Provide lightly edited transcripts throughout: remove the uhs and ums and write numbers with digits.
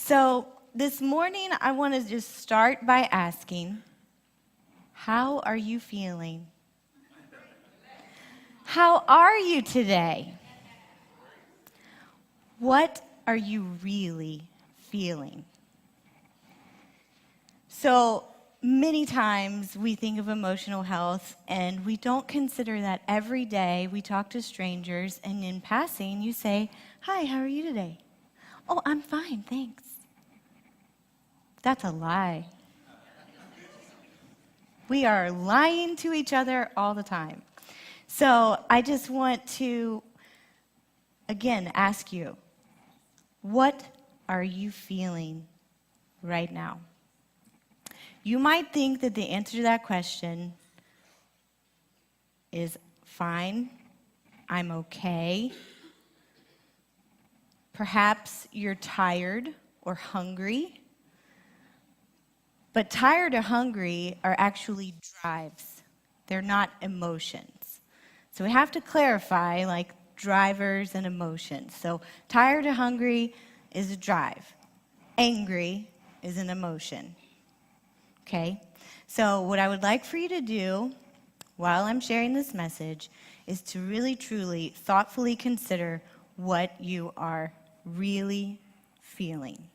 So this morning, I want to just start by asking, how are you feeling? How are you today? What are you really feeling? So many times we think of emotional health and we don't consider that every day we talk to strangers and in passing you say, "Hi, how are you today?" "Oh, I'm fine, thanks." That's a lie. We are lying to each other all the time. So I just want to, again, ask you, what are you feeling right now? You might think that the answer to that question is fine, I'm okay. Perhaps you're tired or hungry. But tired or hungry are actually drives. They're not emotions. So we have to clarify, like drivers and emotions. So tired or hungry is a drive. Angry is an emotion. Okay? So what I would like for you to do while I'm sharing this message is to really, truly, thoughtfully consider what you are really feeling.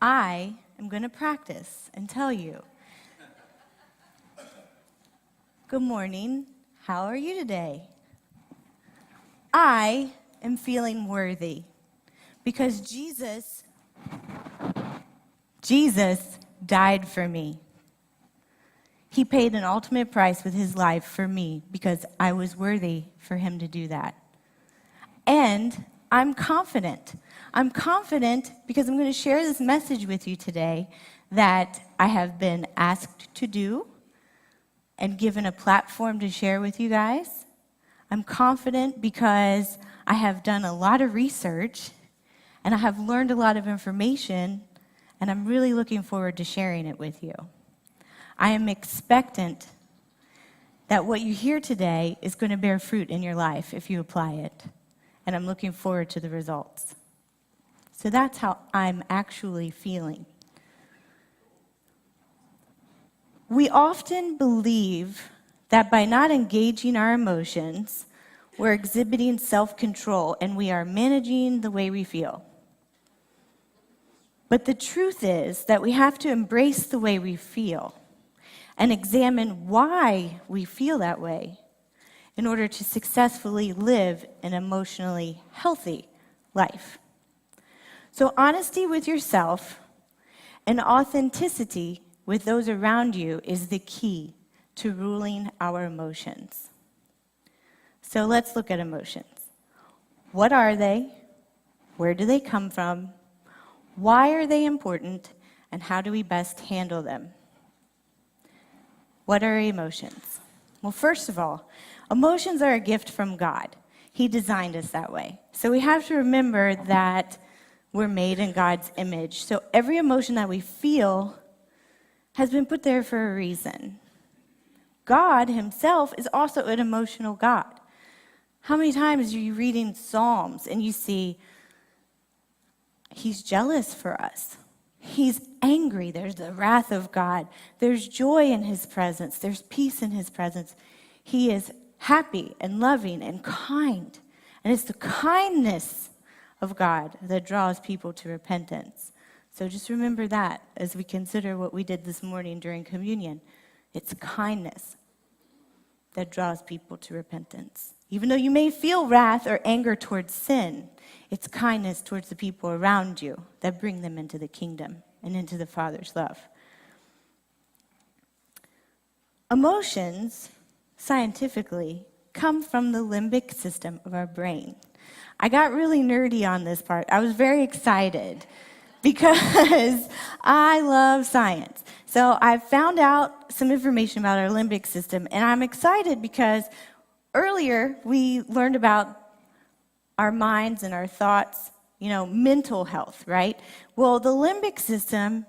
I am going to practice and tell you, "Good morning, how are you today?" I am feeling worthy because Jesus died for me. He paid an ultimate price with his life for me because I was worthy for him to do that. And I'm confident. I'm confident because I'm going to share this message with you today that I have been asked to do and given a platform to share with you guys. I'm confident because I have done a lot of research and I have learned a lot of information, and I'm really looking forward to sharing it with you. I am expectant that what you hear today is going to bear fruit in your life if you apply it. And I'm looking forward to the results. So that's how I'm actually feeling. We often believe that by not engaging our emotions, we're exhibiting self-control and we are managing the way we feel. But the truth is that we have to embrace the way we feel and examine why we feel that way in order to successfully live an emotionally healthy life. So honesty with yourself and authenticity with those around you is the key to ruling our emotions. So let's look at emotions. What are they? Where do they come from? Why are they important? And how do we best handle them? What are emotions? Well, first of all, emotions are a gift from God. He designed us that way. So we have to remember that we're made in God's image. So every emotion that we feel has been put there for a reason. God himself is also an emotional God. How many times are you reading Psalms and you see he's jealous for us? He's angry. There's the wrath of God. There's joy in his presence. There's peace in his presence. He is happy and loving and kind. And it's the kindness of God that draws people to repentance. So just remember that as we consider what we did this morning during communion. It's kindness that draws people to repentance. Even though you may feel wrath or anger towards sin, it's kindness towards the people around you that bring them into the kingdom and into the Father's love. Emotions, scientifically, come from the limbic system of our brain. I got really nerdy on this part. I was very excited because I love science. So I found out some information about our limbic system, and I'm excited because earlier we learned about our minds and our thoughts, mental health, right? Well, the limbic system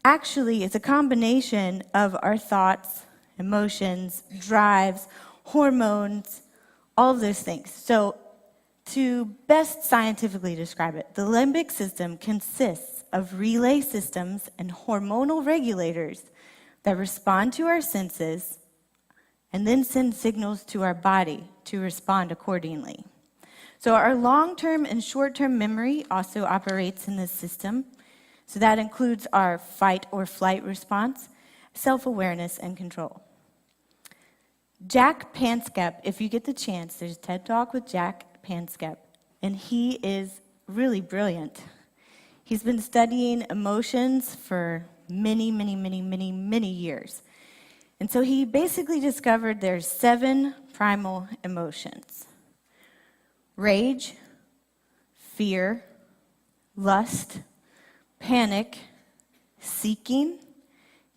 actually is a combination of our thoughts, emotions, drives, hormones, all of those things. So To best scientifically describe it, the limbic system consists of relay systems and hormonal regulators that respond to our senses and then send signals to our body to respond accordingly. So our long-term and short-term memory also operates in this system. So that includes our fight or flight response, self-awareness, and control. Jack Panskep, if you get the chance, there's a TED Talk with Jack Panskep, and he is really brilliant. He's been studying emotions for many years. And so he basically discovered there's 7 primal emotions: rage, fear, lust, panic, seeking,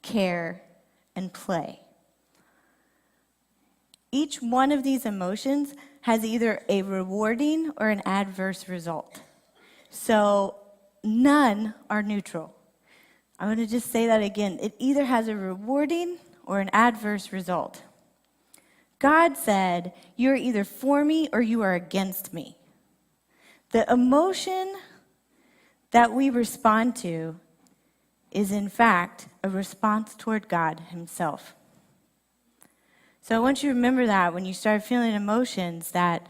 care, and play. Each one of these emotions has either a rewarding or an adverse result. So none are neutral. I'm going to just say that again. It either has a rewarding or an adverse result. God said, "You're either for me or you are against me." The emotion that we respond to is, in fact, a response toward God himself. So I want you to remember that when you start feeling emotions that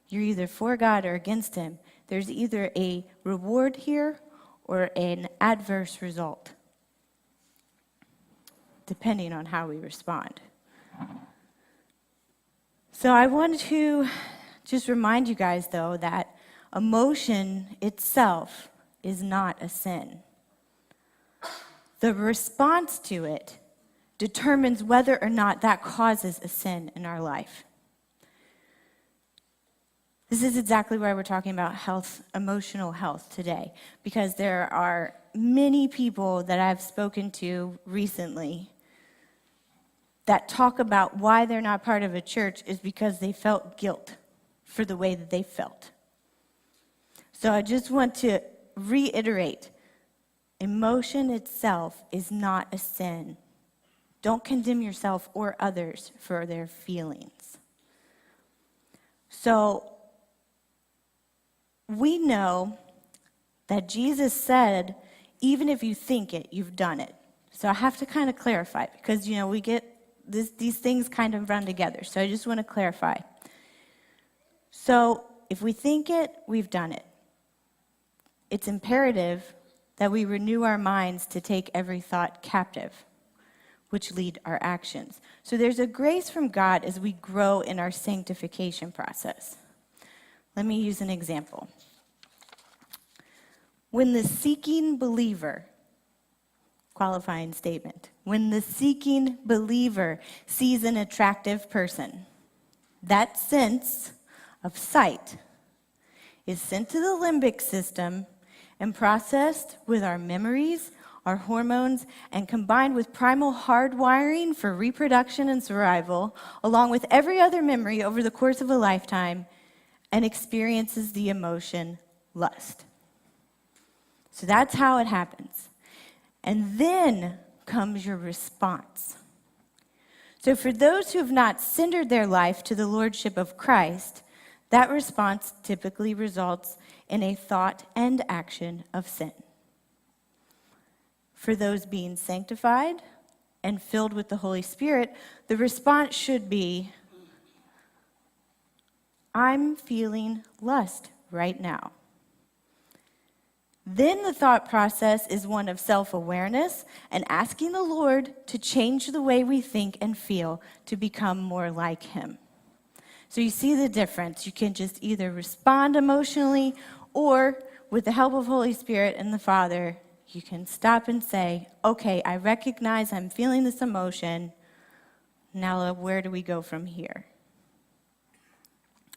you're either for God or against him, there's either a reward here or an adverse result, depending on how we respond. So I want to just remind you guys, though, that emotion itself is not a sin. The response to it determines whether or not that causes a sin in our life. This is exactly why we're talking about health, emotional health today, because there are many people that I've spoken to recently that talk about why they're not part of a church is because they felt guilt for the way that they felt. So I just want to reiterate, emotion itself is not a sin. Don't condemn yourself or others for their feelings. So we know that Jesus said, even if you think it, you've done it. So I have to kind of clarify, because, we get these things kind of run together. So I just want to clarify. So if we think it, we've done it. It's imperative that we renew our minds to take every thought captive, which lead our actions. So there's a grace from God as we grow in our sanctification process. Let me use an example. When the seeking believer, qualifying statement, when the seeking believer sees an attractive person, that sense of sight is sent to the limbic system and processed with our memories, our hormones, and combined with primal hardwiring for reproduction and survival, along with every other memory over the course of a lifetime, and experiences the emotion lust. So that's how it happens. And then comes your response. So for those who have not centered their life to the lordship of Christ, that response typically results in a thought and action of sin. For those being sanctified and filled with the Holy Spirit, the response should be, I'm feeling lust right now. Then the thought process is one of self-awareness and asking the Lord to change the way we think and feel to become more like him. So you see the difference. You can just either respond emotionally, or with the help of Holy Spirit and the Father, you can stop and say, okay, I recognize I'm feeling this emotion. Now where do we go from here?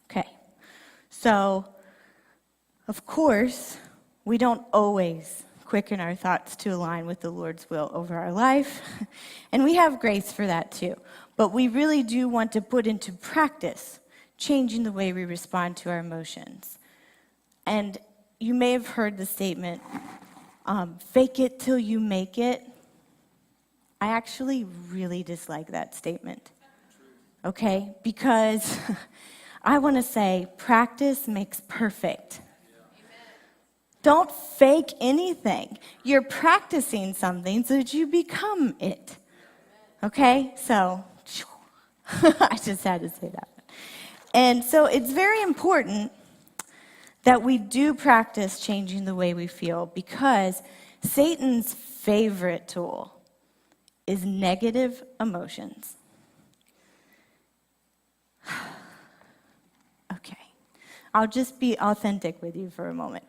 Okay. So, of course, we don't always quicken our thoughts to align with the Lord's will over our life, and we have grace for that too. But we really do want to put into practice changing the way we respond to our emotions. And you may have heard the statement, fake it till you make it. I actually really dislike that statement, okay? Because I want to say practice makes perfect. Don't fake anything. You're practicing something so that you become it. Okay? So, I just had to say that. And so it's very important that we do practice changing the way we feel, because Satan's favorite tool is negative emotions. Okay. I'll just be authentic with you for a moment.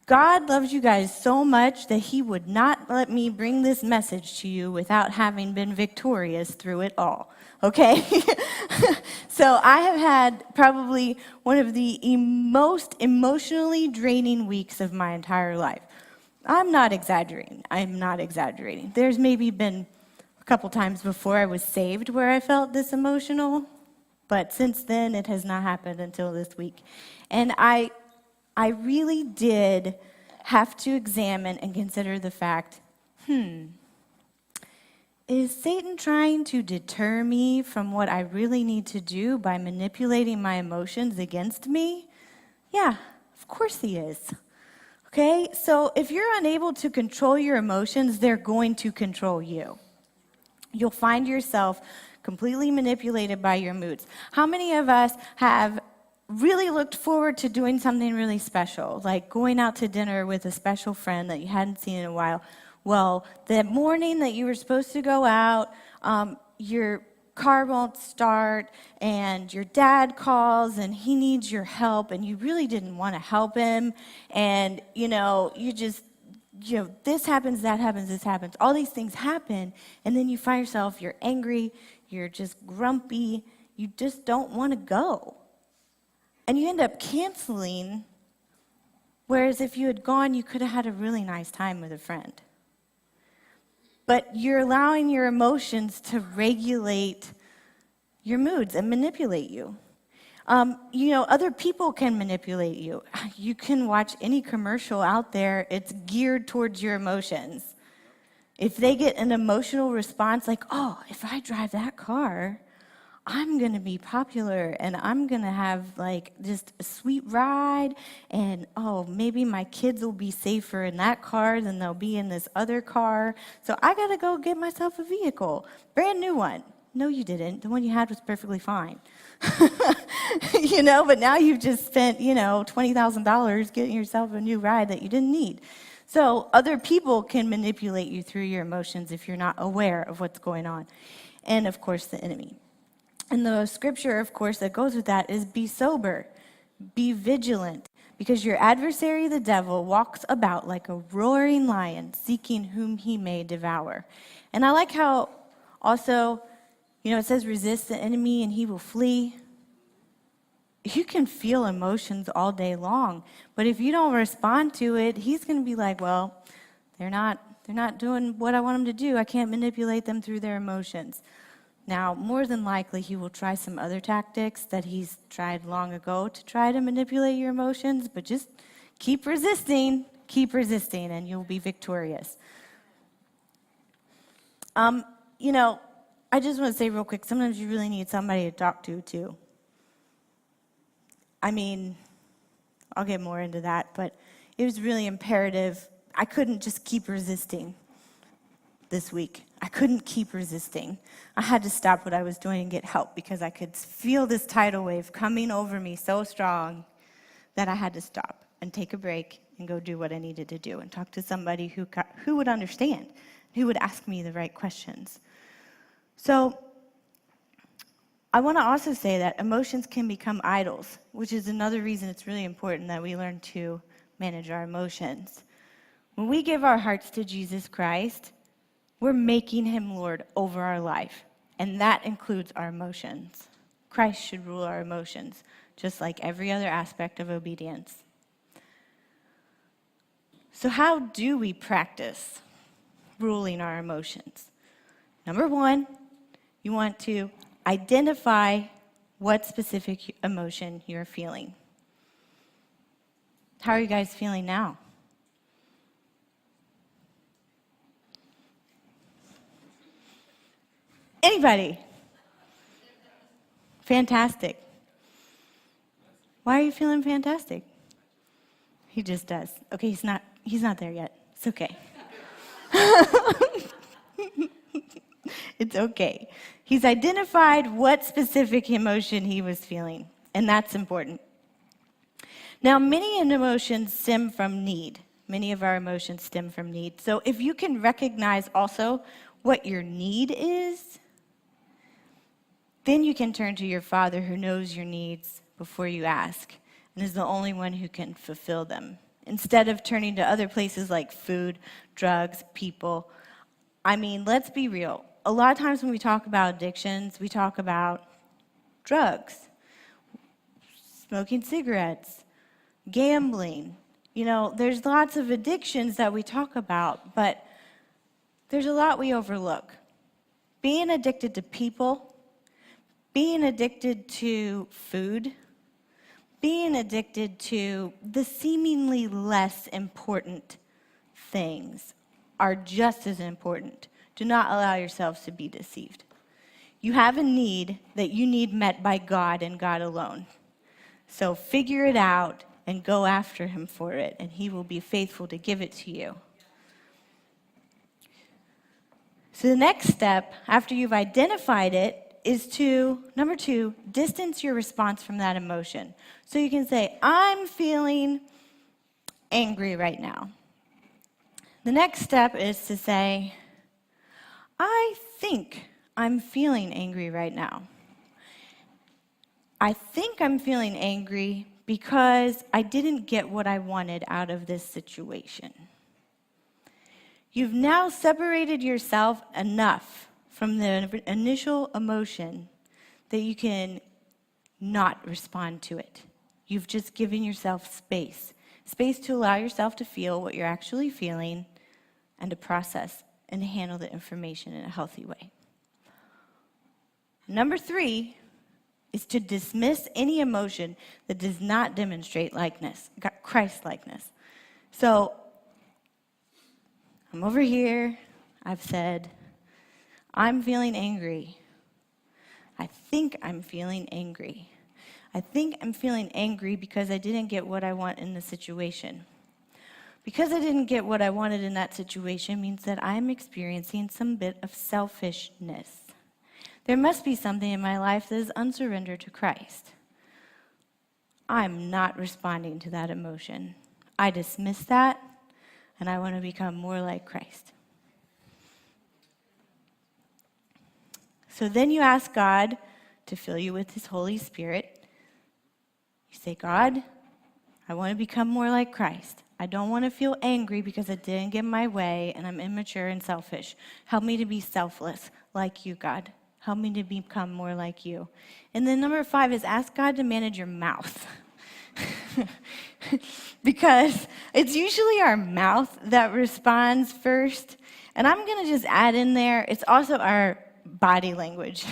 God loves you guys so much that he would not let me bring this message to you without having been victorious through it all, okay? So I have had probably one of the most emotionally draining weeks of my entire life. I'm not exaggerating. There's maybe been a couple times before I was saved where I felt this emotional, but since then it has not happened until this week. And I really did have to examine and consider the fact, is Satan trying to deter me from what I really need to do by manipulating my emotions against me? Yeah, of course he is. Okay, so if you're unable to control your emotions, they're going to control you. You'll find yourself completely manipulated by your moods. How many of us have really looked forward to doing something really special, like going out to dinner with a special friend that you hadn't seen in a while? Well, the morning that you were supposed to go out, your car won't start, and your dad calls, and he needs your help, and you really didn't want to help him, and, this happens, that happens, this happens. All these things happen, and then you find yourself, you're angry, you're just grumpy, you just don't want to go. And you end up canceling, whereas if you had gone, you could have had a really nice time with a friend. But you're allowing your emotions to regulate your moods and manipulate you. Other people can manipulate you. You can watch any commercial out there, it's geared towards your emotions. If they get an emotional response like, oh, if I drive that car, I'm going to be popular, and I'm going to have just a sweet ride, and maybe my kids will be safer in that car than they'll be in this other car. So I got to go get myself a vehicle, brand new one. No, you didn't. The one you had was perfectly fine. But now you've just spent, $20,000 getting yourself a new ride that you didn't need. So other people can manipulate you through your emotions if you're not aware of what's going on. And, of course, the enemy. And the scripture, of course, that goes with that is be sober, be vigilant, because your adversary, the devil, walks about like a roaring lion, seeking whom he may devour. And I like how also, it says resist the enemy and he will flee. You can feel emotions all day long, but if you don't respond to it, he's going to be like, well, they're not doing what I want them to do. I can't manipulate them through their emotions. Now, more than likely, he will try some other tactics that he's tried long ago to try to manipulate your emotions, but just keep resisting, and you'll be victorious. I just want to say real quick, sometimes you really need somebody to talk to, too. I'll get more into that, but it was really imperative. I couldn't just keep resisting this week. I couldn't keep resisting. I had to stop what I was doing and get help because I could feel this tidal wave coming over me so strong that I had to stop and take a break and go do what I needed to do and talk to somebody who would understand, who would ask me the right questions. So I want to also say that emotions can become idols, which is another reason it's really important that we learn to manage our emotions. When we give our hearts to Jesus Christ, we're making him Lord over our life, and that includes our emotions. Christ should rule our emotions, just like every other aspect of obedience. So how do we practice ruling our emotions? Number one, you want to identify what specific emotion you're feeling. How are you guys feeling now? Anybody? Fantastic. Why are you feeling fantastic? He just does. Okay, he's not there yet. It's okay. It's okay. He's identified what specific emotion he was feeling, and that's important. Now, many emotions stem from need. Many of our emotions stem from need. So if you can recognize also what your need is, then you can turn to your Father who knows your needs before you ask and is the only one who can fulfill them. Instead of turning to other places like food, drugs, people. I mean, let's be real. A lot of times when we talk about addictions, we talk about drugs, smoking cigarettes, gambling. You know, there's lots of addictions that we talk about, but there's a lot we overlook. Being addicted to people, being addicted to food, being addicted to the seemingly less important things are just as important. Do not allow yourselves to be deceived. You have a need that you need met by God and God alone. So figure it out and go after him for it, and he will be faithful to give it to you. So the next step, after you've identified it, is to, number 2, distance your response from that emotion. So you can say, I'm feeling angry right now. The next step is to say, I think I'm feeling angry right now. I think I'm feeling angry because I didn't get what I wanted out of this situation. You've now separated yourself enough from the initial emotion that you can not respond to it. You've just given yourself space to allow yourself to feel what you're actually feeling and to process and handle the information in a healthy way. Number 3 is to dismiss any emotion that does not demonstrate Christ-likeness. So, I'm over here, I've said, I'm feeling angry. I think I'm feeling angry. I think I'm feeling angry because I didn't get what I want in the situation. Because I didn't get what I wanted in that situation means that I'm experiencing some bit of selfishness. There must be something in my life that is unsurrendered to Christ. I'm not responding to that emotion. I dismiss that, and I want to become more like Christ. So then you ask God to fill you with his Holy Spirit. You say, God, I want to become more like Christ. I don't want to feel angry because I didn't get my way and I'm immature and selfish. Help me to be selfless like you, God. Help me to become more like you. And then number 5 is ask God to manage your mouth. Because it's usually our mouth that responds first. And I'm going to just add in there, it's also our body language.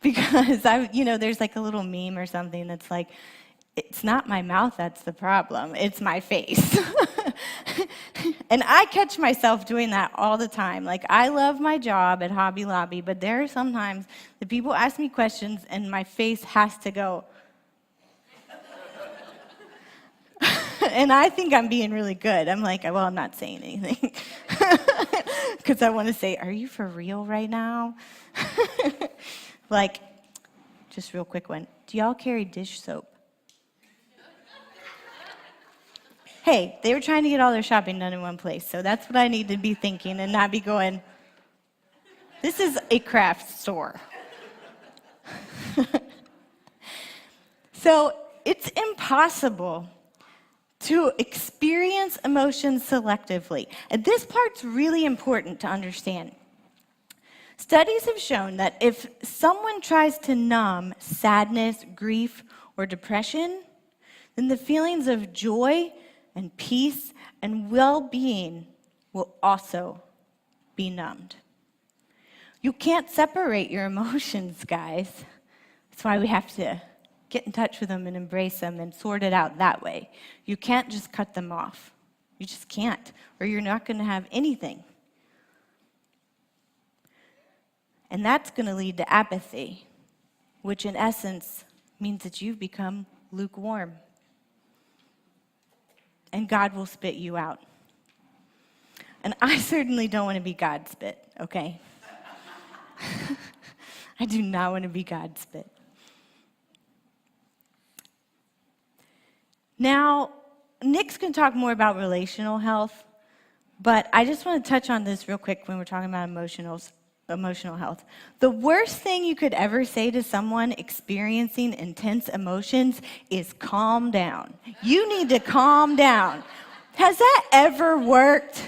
Because there's like a little meme or something that's like, it's not my mouth that's the problem, it's my face. And I catch myself doing that all the time. Like, I love my job at Hobby Lobby, but there are sometimes that people ask me questions and my face has to go. And I think I'm being really good. I'm like, well, I'm not saying anything. Because I want to say, are you for real right now? Like, just real quick one. Do y'all carry dish soap? Hey, they were trying to get all their shopping done in one place, so that's what I need to be thinking and not be going, this is a craft store. So it's impossible to experience emotions selectively. And this part's really important to understand. Studies have shown that if someone tries to numb sadness, grief, or depression, then the feelings of joy and peace and well-being will also be numbed. You can't separate your emotions, guys. That's why we have to get in touch with them and embrace them and sort it out that way. You can't just cut them off. You just can't, or you're not going to have anything. And that's going to lead to apathy, which in essence means that you've become lukewarm. And God will spit you out. And I certainly don't want to be God spit, okay? I do not want to be God spit. Now, Nick's going to talk more about relational health, but I just want to touch on this real quick when we're talking about emotional health. The worst thing you could ever say to someone experiencing intense emotions is calm down. You need to calm down. Has that ever worked?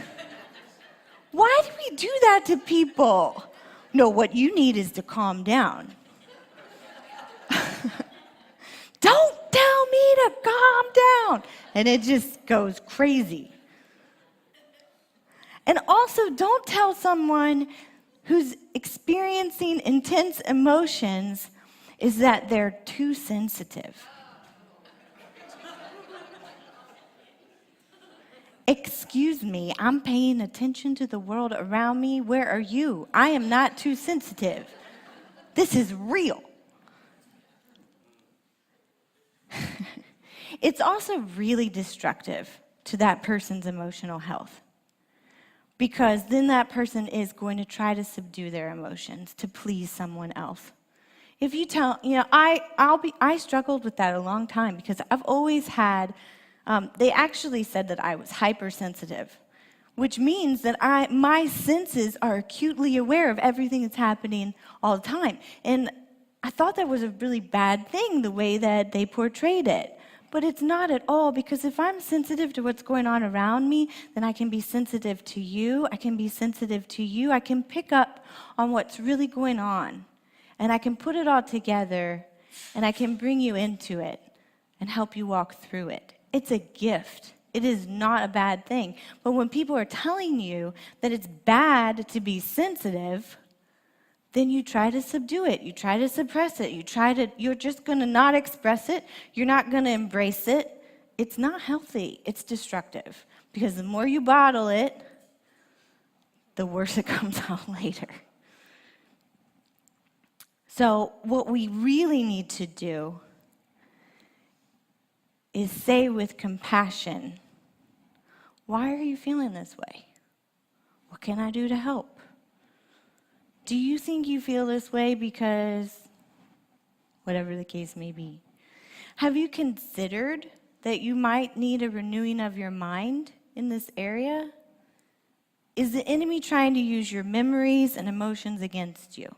Why do we do that to people? No, what you need is to calm down. Don't tell me to calm down. And it just goes crazy. And also, don't tell someone who's experiencing intense emotions is that they're too sensitive. Excuse me, I'm paying attention to the world around me. Where are you? I am not too sensitive. This is real. It's also really destructive to that person's emotional health, because then that person is going to try to subdue their emotions to please someone else. If you tell, I struggled with that a long time because I've always had, they actually said that I was hypersensitive, which means that my senses are acutely aware of everything that's happening all the time. And I thought that was a really bad thing, the way that they portrayed it. But it's not at all, because if I'm sensitive to what's going on around me, then I can be sensitive to you. I can be sensitive to you. I can pick up on what's really going on. And I can put it all together, and I can bring you into it and help you walk through it. It's a gift. It is not a bad thing. But when people are telling you that it's bad to be sensitive, then you try to subdue it. You try to suppress it. You're just going to not express it. You're not going to embrace it. It's not healthy. It's destructive. Because the more you bottle it, the worse it comes out later. So what we really need to do is say with compassion, why are you feeling this way? What can I do to help? Do you think you feel this way because whatever the case may be? Have you considered that you might need a renewing of your mind in this area? Is the enemy trying to use your memories and emotions against you?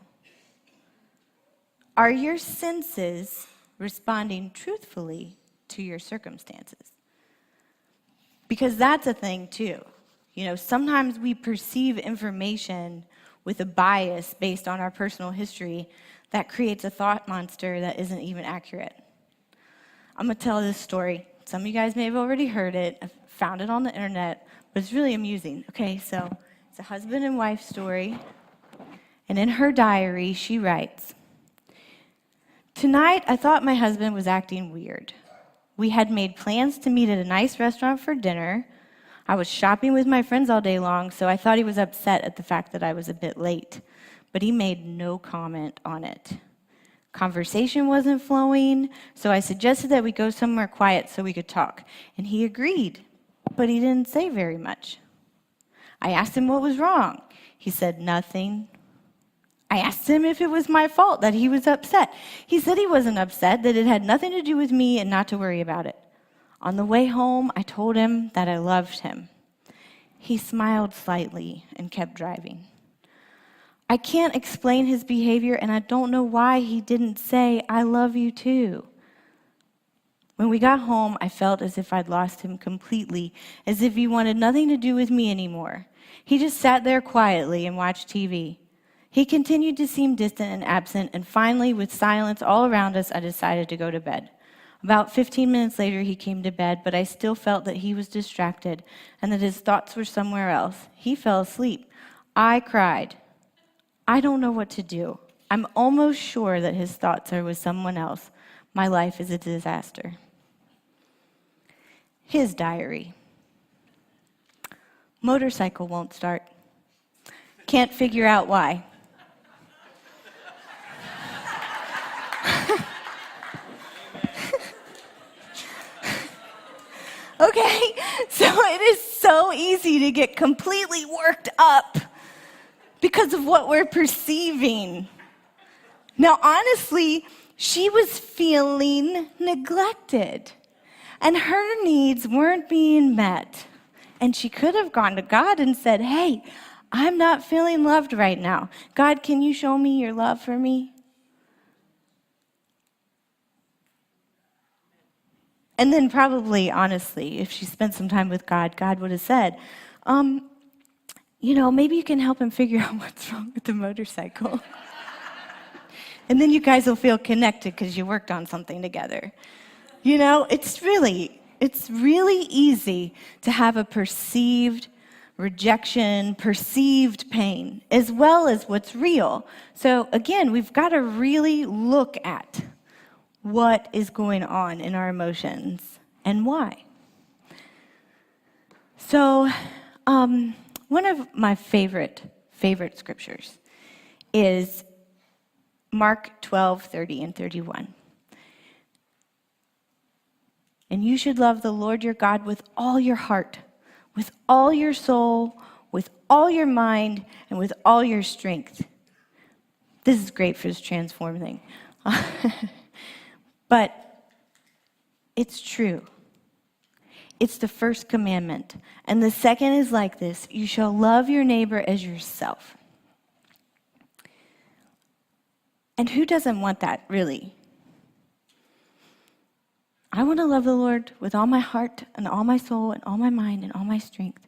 Are your senses responding truthfully to your circumstances? Because that's a thing too. Sometimes we perceive information with a bias based on our personal history that creates a thought monster that isn't even accurate. I'm going to tell this story. Some of you guys may have already heard it. I found it on the internet, but it's really amusing. Okay, so it's a husband and wife story, and in her diary, she writes, "Tonight, I thought my husband was acting weird. We had made plans to meet at a nice restaurant for dinner. I was shopping with my friends all day long, so I thought he was upset at the fact that I was a bit late, but he made no comment on it. Conversation wasn't flowing, so I suggested that we go somewhere quiet so we could talk, and he agreed, but he didn't say very much. I asked him what was wrong. He said nothing. I asked him if it was my fault that he was upset. He said he wasn't upset, that it had nothing to do with me and not to worry about it. On the way home, I told him that I loved him. He smiled slightly and kept driving. I can't explain his behavior, and I don't know why he didn't say, 'I love you too.' When we got home, I felt as if I'd lost him completely, as if he wanted nothing to do with me anymore. He just sat there quietly and watched TV. He continued to seem distant and absent, and finally, with silence all around us, I decided to go to bed. About 15 minutes later, he came to bed, but I still felt that he was distracted and that his thoughts were somewhere else. He fell asleep. I cried. I don't know what to do. I'm almost sure that his thoughts are with someone else. My life is a disaster." His diary. Motorcycle won't start. Can't figure out why. Okay? So it is so easy to get completely worked up because of what we're perceiving. Now, honestly, she was feeling neglected, and her needs weren't being met. And she could have gone to God and said, hey, I'm not feeling loved right now. God, can you show me your love for me? And then probably, honestly, if she spent some time with God, God would have said, maybe you can help him figure out what's wrong with the motorcycle. And then you guys will feel connected because you worked on something together. It's really easy to have a perceived rejection, perceived pain, as well as what's real. So again, we've got to really look at what is going on in our emotions and why. So one of my favorite scriptures is Mark 12:30 and 31. And you should love the Lord your God with all your heart, with all your soul, with all your mind, and with all your strength. This is great for this transform thing. But it's true. It's the first commandment. And the second is like this: you shall love your neighbor as yourself. And who doesn't want that, really? I want to love the Lord with all my heart and all my soul and all my mind and all my strength.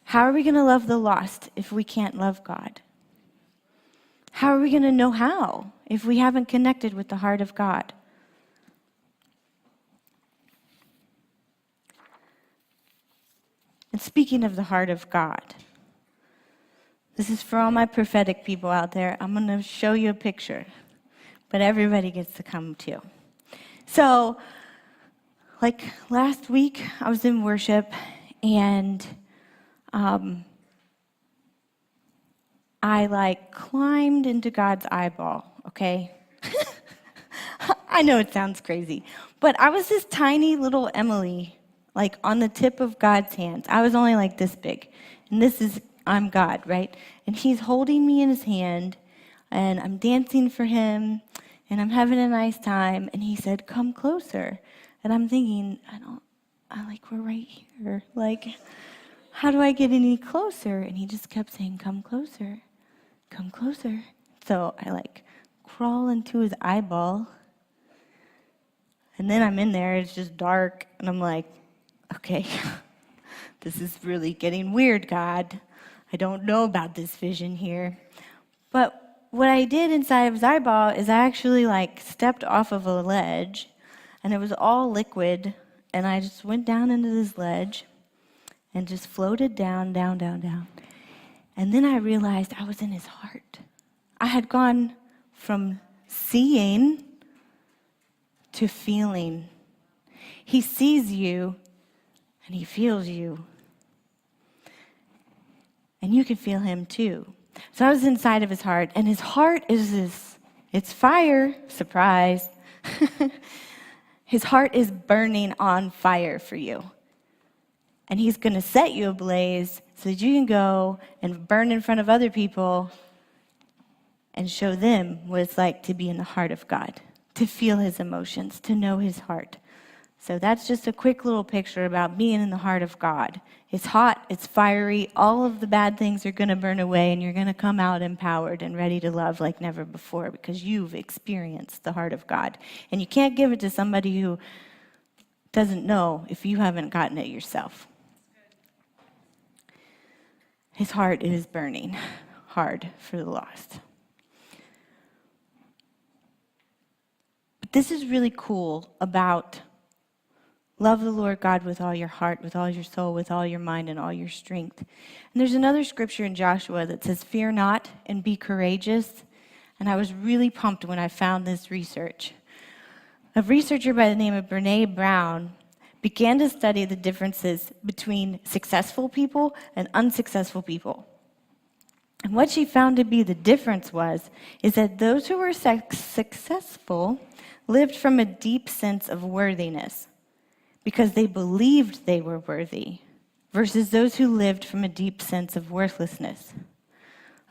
How are we going to love the lost if we can't love God? How are we going to know how if we haven't connected with the heart of God? And speaking of the heart of God, this is for all my prophetic people out there. I'm going to show you a picture, but everybody gets to come too. So, like last week, I was in worship, and I climbed into God's eyeball, okay? I know it sounds crazy, but I was this tiny little Emily, on the tip of God's hands. I was only this big, and I'm God, right? And he's holding me in his hand, and I'm dancing for him, and I'm having a nice time, and he said, come closer. And I'm thinking, we're right here. How do I get any closer? And he just kept saying, come closer, come closer. So I crawl into his eyeball, and then I'm in there, it's just dark, and I'm like, okay, this is really getting weird, God. I don't know about this vision here. But what I did inside of his eyeball is I actually stepped off of a ledge, and it was all liquid, and I just went down into this ledge and just floated down, down, down, down. And then I realized I was in his heart. I had gone from seeing to feeling. He sees you and he feels you. And you can feel him too. So I was inside of his heart, and his heart is it's fire, surprise. His heart is burning on fire for you. And he's going to set you ablaze so that you can go and burn in front of other people and show them what it's like to be in the heart of God, to feel his emotions, to know his heart. So that's just a quick little picture about being in the heart of God. It's hot, it's fiery, all of the bad things are going to burn away, and you're going to come out empowered and ready to love like never before because you've experienced the heart of God. And you can't give it to somebody who doesn't know if you haven't gotten it yourself. His heart is burning hard for the lost. But this is really cool about love the Lord God with all your heart, with all your soul, with all your mind, and all your strength. And there's another scripture in Joshua that says, fear not and be courageous. And I was really pumped when I found this research. A researcher by the name of Brene Brown began to study the differences between successful people and unsuccessful people. And what she found to be the difference is that those who were successful lived from a deep sense of worthiness because they believed they were worthy, versus those who lived from a deep sense of worthlessness.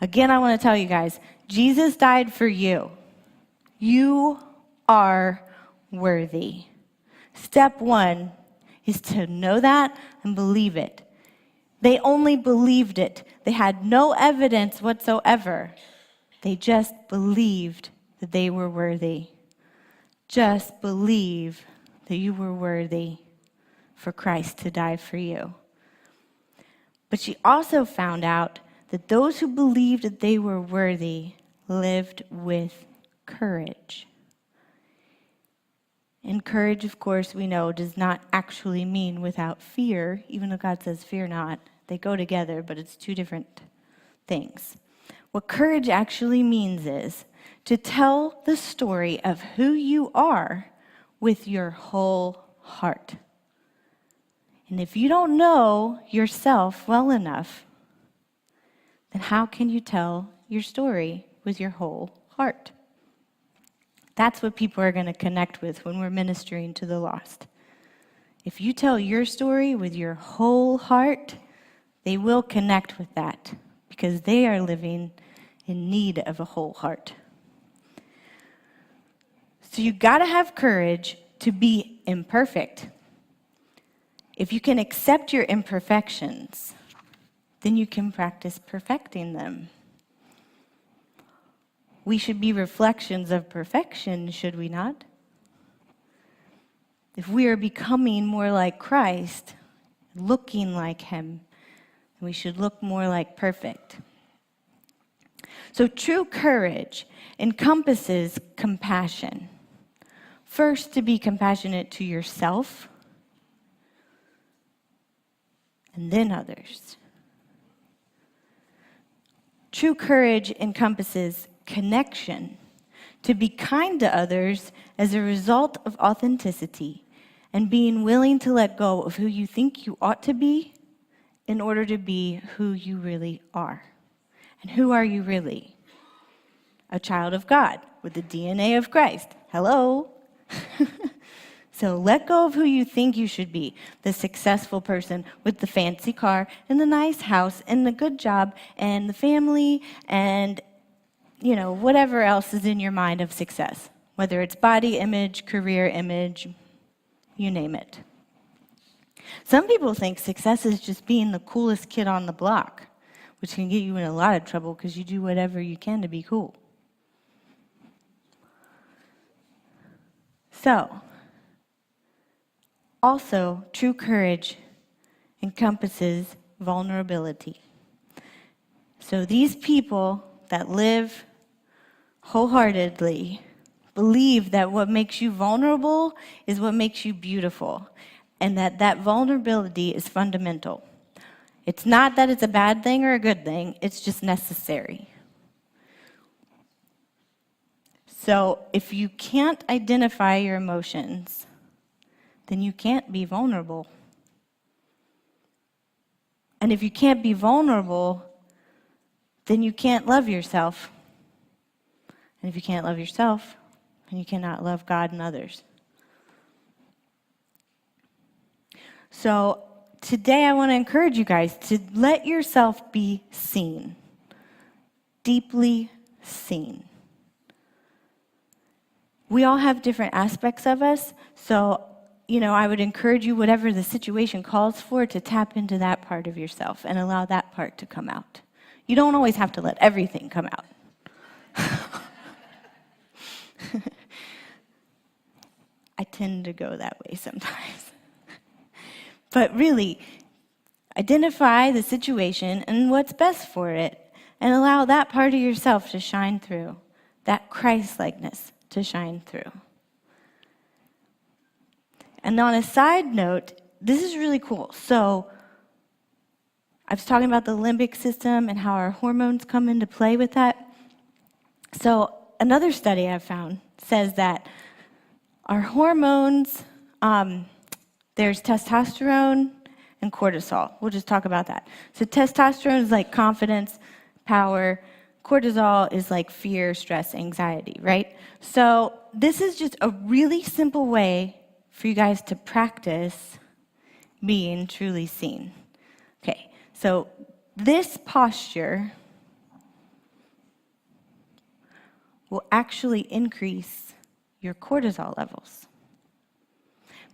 Again, I want to tell you guys, Jesus died for you. You are worthy. Step one is to know that and believe it. They only believed it. They had no evidence whatsoever. They just believed that they were worthy. Just believe that you were worthy for Christ to die for you. But she also found out that those who believed that they were worthy lived with courage. And courage, of course, we know does not actually mean without fear, even though God says fear not. They go together, but it's two different things. What courage actually means is to tell the story of who you are with your whole heart. And if you don't know yourself well enough, then how can you tell your story with your whole heart? That's what people are going to connect with when we're ministering to the lost. If you tell your story with your whole heart, they will connect with that because they are living in need of a whole heart. So you got to have courage to be imperfect. If you can accept your imperfections, then you can practice perfecting them. We should be reflections of perfection, should we not? If we are becoming more like Christ, looking like him, we should look more like perfect. So true courage encompasses compassion. First, to be compassionate to yourself, and then others. True courage encompasses connection, to be kind to others as a result of authenticity and being willing to let go of who you think you ought to be in order to be who you really are. And who are you really? A child of God with the DNA of Christ. Hello? So let go of who you think you should be, the successful person with the fancy car and the nice house and the good job and the family and whatever else is in your mind of success, whether it's body image, career image, you name it. Some people think success is just being the coolest kid on the block, which can get you in a lot of trouble because you do whatever you can to be cool. So, also, true courage encompasses vulnerability. So these people that live wholeheartedly believe that what makes you vulnerable is what makes you beautiful, and that vulnerability is fundamental. It's not that it's a bad thing or a good thing, it's just necessary. So if you can't identify your emotions, then you can't be vulnerable. And if you can't be vulnerable, then you can't love yourself. And if you can't love yourself, then you cannot love God and others. So today I want to encourage you guys to let yourself be seen, deeply seen. We all have different aspects of us, so I would encourage you, whatever the situation calls for, to tap into that part of yourself and allow that part to come out. You don't always have to let everything come out. I tend to go that way sometimes. But really, identify the situation and what's best for it, and allow that part of yourself to shine through, that Christ-likeness to shine through. And on a side note, this is really cool. So I was talking about the limbic system and how our hormones come into play with that. So another study I've found says that our hormones, there's testosterone and cortisol. We'll just talk about that. So testosterone is like confidence, power. Cortisol is like fear, stress, anxiety, right? So this is just a really simple way for you guys to practice being truly seen. Okay, so this posture will actually increase your cortisol levels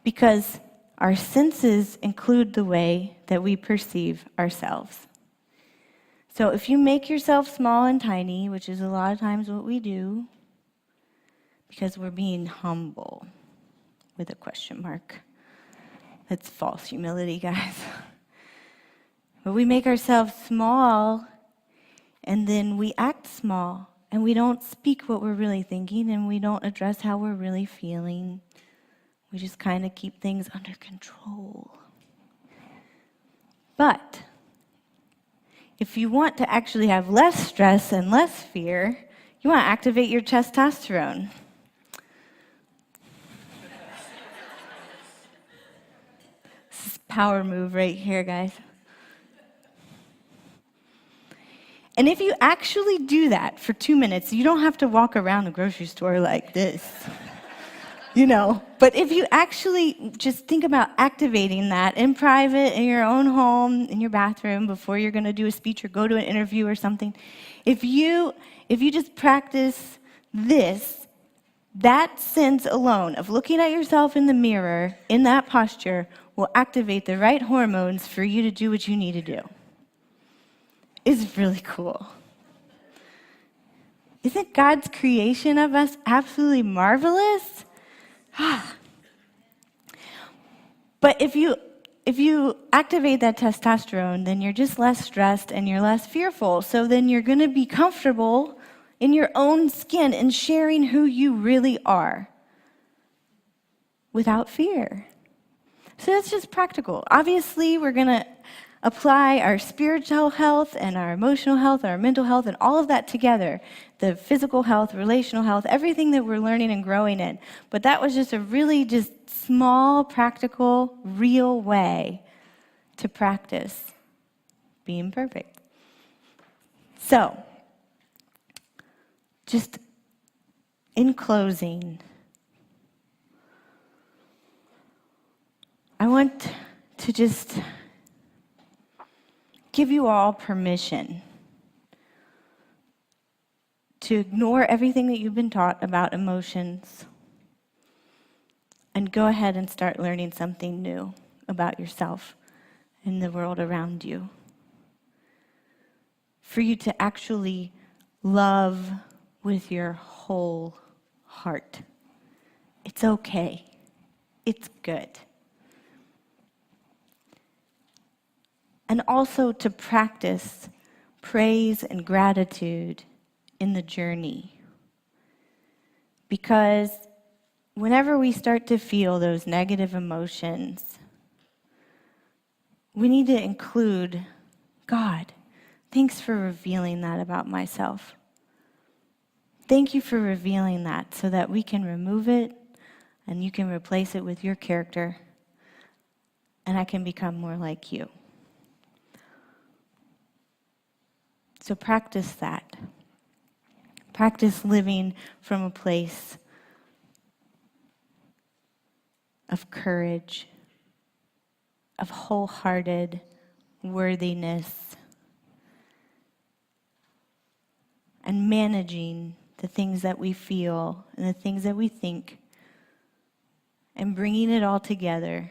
because our senses include the way that we perceive ourselves. So if you make yourself small and tiny, which is a lot of times what we do, because we're being humble with a question mark. That's false humility, guys. But we make ourselves small, and then we act small, and we don't speak what we're really thinking, and we don't address how we're really feeling. We just kind of keep things under control. But if you want to actually have less stress and less fear, you want to activate your testosterone. This is a power move right here, guys. And if you actually do that for 2 minutes, you don't have to walk around the grocery store like this. But if you actually just think about activating that in private, in your own home, in your bathroom, before you're going to do a speech or go to an interview or something, if you just practice this, that sense alone of looking at yourself in the mirror, in that posture, will activate the right hormones for you to do what you need to do. It's really cool. Isn't God's creation of us absolutely marvelous? But if you activate that testosterone, then you're just less stressed and you're less fearful. So then you're going to be comfortable in your own skin and sharing who you really are without fear. So that's just practical. Obviously, we're going to apply our spiritual health and our emotional health, our mental health, and all of that together. The physical health, relational health, everything that we're learning and growing in. But that was just a really just small, practical, real way to practice being perfect. So, just in closing, I want to just give you all permission to ignore everything that you've been taught about emotions and go ahead and start learning something new about yourself and the world around you. For you to actually love with your whole heart. It's okay. It's good. And also to practice praise and gratitude in the journey. Because whenever we start to feel those negative emotions, we need to include, God, thanks for revealing that about myself. Thank you for revealing that so that we can remove it and you can replace it with your character and I can become more like you. So practice that. Practice living from a place of courage, of wholehearted worthiness, and managing the things that we feel and the things that we think, and bringing it all together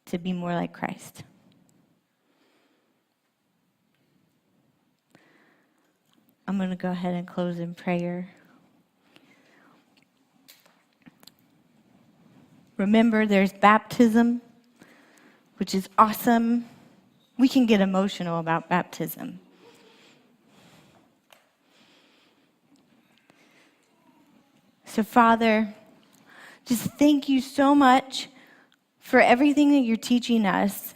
to be more like Christ. I'm going to go ahead and close in prayer. Remember, there's baptism, which is awesome. We can get emotional about baptism. So, Father, just thank you so much for everything that you're teaching us,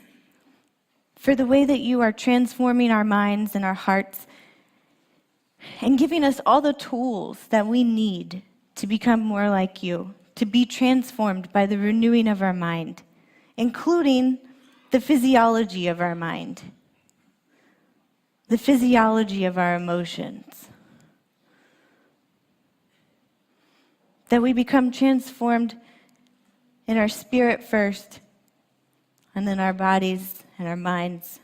for the way that you are transforming our minds and our hearts, and giving us all the tools that we need to become more like you, to be transformed by the renewing of our mind, including the physiology of our mind, the physiology of our emotions. That we become transformed in our spirit first, and then our bodies and our minds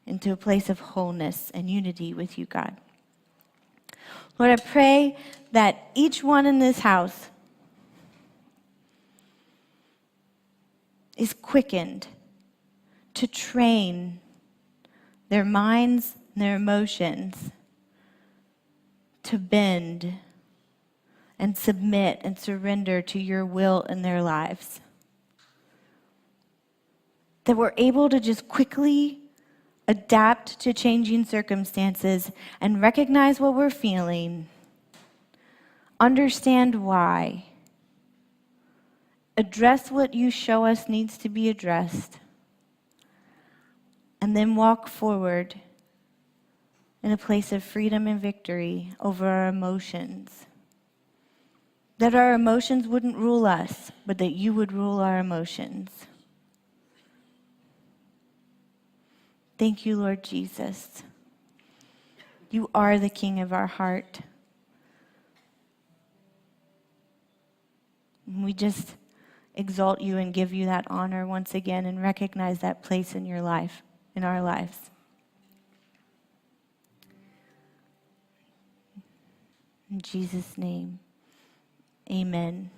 into a place of wholeness and unity with you, God. Lord, I pray that each one in this house is quickened to train their minds and their emotions to bend and submit and surrender to your will in their lives. That we're able to just quickly adapt to changing circumstances and recognize what we're feeling, understand why, address what you show us needs to be addressed, and then walk forward in a place of freedom and victory over our emotions. That our emotions wouldn't rule us, but that you would rule our emotions. Thank you, Lord Jesus. You are the King of our heart. We just exalt you and give you that honor once again and recognize that place in your life, in our lives. In Jesus' name, amen.